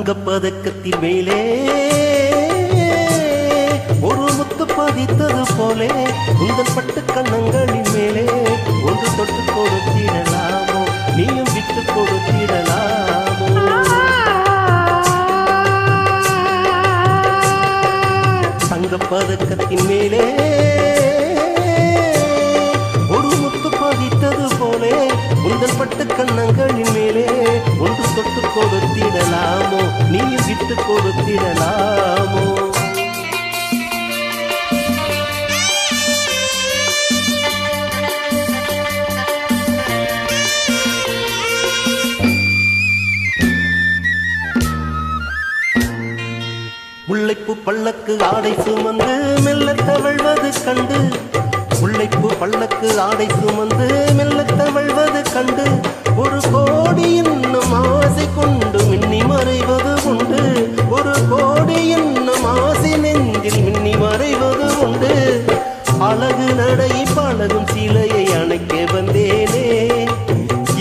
தங்கப்பதக்கத்தின் மேலே ஒரு முத்து பதித்தது போலே உங்கள் பட்டு கண்ணங்களின் மேலே ஒன்று தொட்டு கொடுத்திடலாமோ நீயும் விட்டு கொடுத்திடலாமோ தங்கப்பதக்கத்தின் மேலே ஒரு முத்து பதித்தது போலே உங்கள் பட்டு கண்ணங்களின் மேலே ஒன்று தொட்டு கொடுத்திடலாமோ நீயும் விட்டு கொடுத்திடலாமோ முல்லைப்பூ பல்லக்கு ஆடை சுமந்து மெல்ல தவழ்வது கண்டு முல்லைப்பூ பல்லக்கு ஆடை சுமந்து மெல்ல தவழ்வது கண்டு ஒரு கோடி இன்னும் ஆசை கொண்டு மின்னி மறைவது உண்டு ஒரு கோடி இன்னும் ஆசை நெஞ்சில் மின்னி மறைவது உண்டு அழகு நடை பழகும் சிலையை அணைக்க வந்தேனே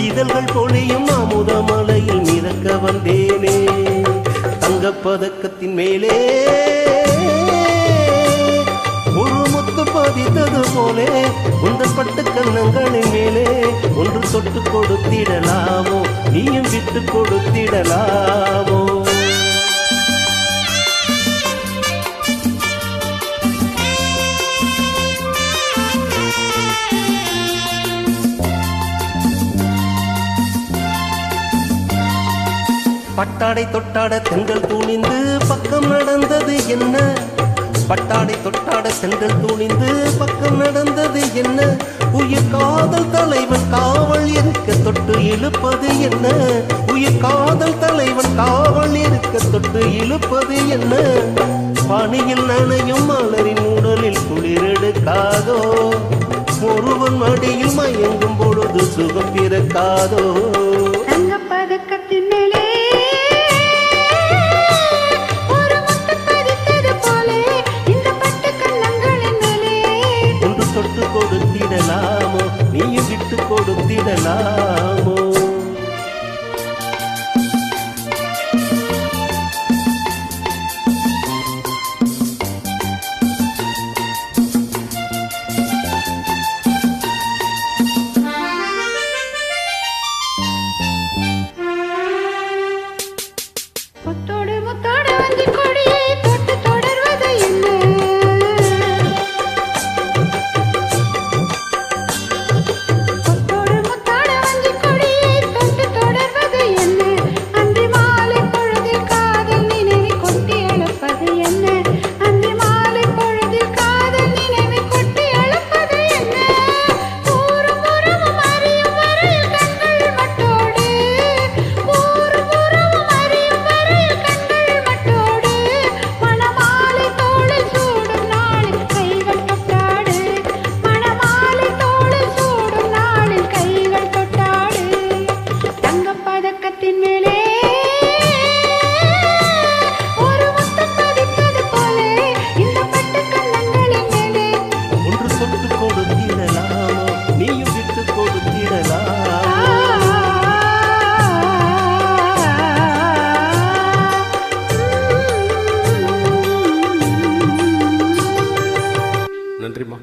இதழ்கள் பொழியும் அமுத மலையில் மிதக்க வந்தேனே தங்கப்பதக்கத்தின் மேலே ஒரு முத்து பதித்தது போலே உங்கள் பட்டு கண்ணங்களின் மேலே ஒன்று தொட்டு கொடுத்திடலாமோ நீயும் விட்டு கொடுத்திடலாமோ பட்டாடை தொட்டாட தென்றல் துணிந்து பக்கம் நடந்தது என்ன பட்டாடை தொட்டாட தென்றல் துணிந்து பக்கம் நடந்தது என்ன உயிர் காதல் தலைவன் காவல் இருக்க தொட்டு இழுப்பது என்ன உயிர் காதல் தலைவன் காவல் இருக்க தொட்டு இழுப்பது என்ன பனியில் நனையும் மலரின் உடலில் குளிரெடுக்காதோ ஒருவன் மடியில் மயங்கும் பொழுது சுகம் பிறக்காதோ தங்கப்பதக்கத்தின் மேலே தொட்டு கொடுத்திடலாமோ நீயும் விட்டு கொடுத்திடலாமோ முத்தோடு முத்தோடு வந்து கொடியை தொட்டு தொடர்வது என்ன நன்றிம்மா.